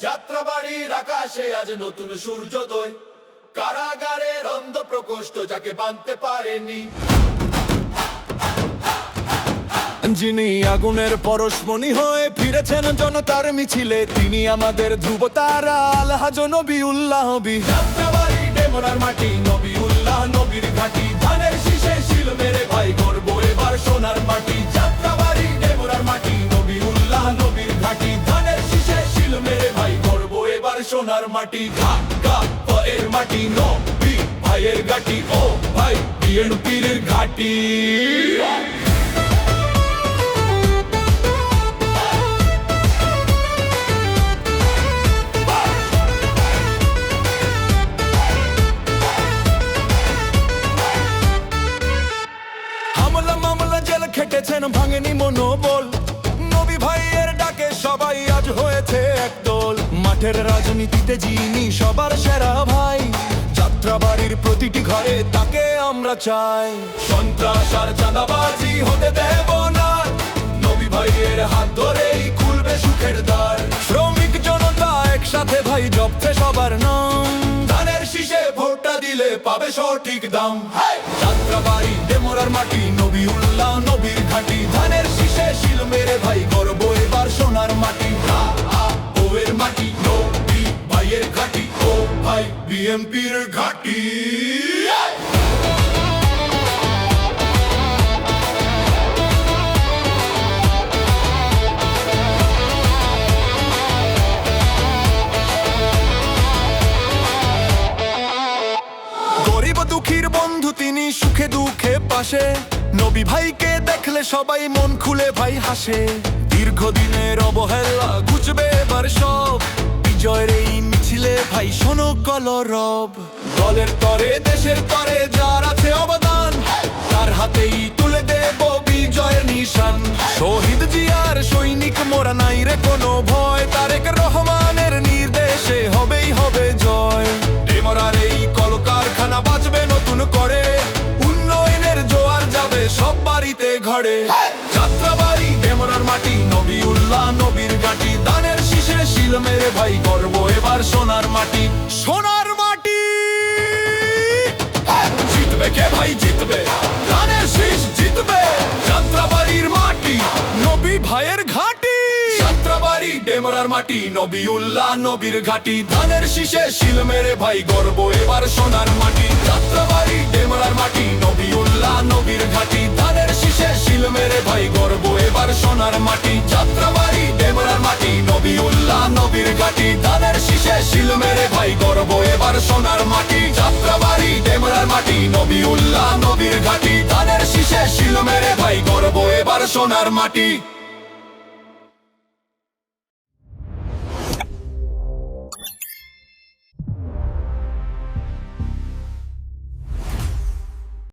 যাত্রাবাড়ির আকাশে আজ নতুন সূর্যোদয়, কারাগারের অন্ধ প্রকোষ্ঠ যাকে বাঁধতে পারেনি। যিনি আগুনের পরশমণি হয়ে ফিরেছেন জনতার মিছিলে, তিনি আমাদের ধ্রুবতারা আলহাজ নবিউল্লাহ নবী। যাত্রাবাড়ি ডেমরার মাটি, নবিউল্লাহ নবীর ঘাটি, ধানের শীষে শিল মেরে ভাই গর্ব এবার সোনার মাটি। যাত্রাবাড়ি ডেমরার মাটি, নবিউল্লাহ নবীর ঘাটি, ধানের শীষে শিল মেরে ভাই গর্ব এবার সোনার মাটি। ঘা ঘা এর মাটি, নবী ভাইয়ের ঘাটি, ও ভাই বিএনপির ঘাটি। জেল খেটেছেন, ভাঙেনি মনোবল, নবী ভাইয়ের ডাকে সবাই আজ হয়েছে একদল। মাঠের রাজনীতিতে যিনি সবার সেরা ভাই, যাত্রাবাড়ির প্রতিটি ঘরে তাকে আমরা চাই। সন্ত্রাস আর চাঁদাবাজি হতে দেব না, নবী ভাইয়ের হাত ধরেই খুলবে সুখের দ্বার। শ্রমিক জনতা একসাথে ভাই জপছে সবার নাম, ধানের শীষে ভোটটা দিলে পাবে সঠিক দাম। যাত্রাবাড়ি ডেমরার মাটি, নবিউল্লাহ নবীর ঘাটি, ধানের শীষে শিল মেরে ভাই গর্ব এবার সোনার মাটি। ও এর মাটি, নবী ভাইয়ের ঘাটি, ও ভাই বিএনপির ঘাটি। দুঃখীর বন্ধু তিনি, সুখে দুঃখে পাশে, নবী ভাইকে দেখলে সবাই মন খুলে ভাই হাসে। দীর্ঘদিনের অবহেলা ঘুচবে এবার সব, বিজয়ের এই মিছিলে ভাই শোনো কলরব। দলের তরে দেশের তরে যার আছে অবদান, তার হাতেই তুলে দেব বিজয়ের নিশান। শহীদ জিয়ার সৈনিক মোরা নাই রে কোনো ভয়, তারেক রহমানের নির্দেশে হবেই হবে জয়। ডেমরার এই কলকারখানা বাজবে নতুন করে, উন্নয়নের জোয়ার যাবে সব বাড়িতে ঘরে। যাত্রাবাড়ি ডেমরার মাটি, নবিউল্লাহ নবীর ঘাটি, ধানের শীষে শিল মেরে ভাই গর্ব এবার সোনার মাটি। সোনার মাটি জিতবে কে ভাই জিতবে, ধানের শীষ জিতবে। যাত্রাবাড়ির মাটি, নবী ভাইয়ের ঘাটি, যাত্রাবাড়ি ডেমরার মাটি, নবিউল্লাহ নবীর ঘাটি, ধানের শীষে শিল মেরে ভাই গর্ব এবার সোনার মাটি। যাত্রাবাড়ি ডেমরার মাটি, নবিউল্লাহ নবীর ঘাটি, ধানের শীষে শিল মেরে ভাই গর্ব এবার সোনার মাটি। যাত্রাবাড়ি ডেমরার মাটি, নবিউল্লাহ নবীর ঘাটি, ধানের শীষে শিল মেরে ভাই গর্ব এবার সোনার মাটি। যাত্রাবাড়ি ডেমরার মাটি, নবিউল্লাহ নবীর ঘাটি, ধানের শীষে শিল মেরে ভাই গর্ব এবার সোনার মাটি।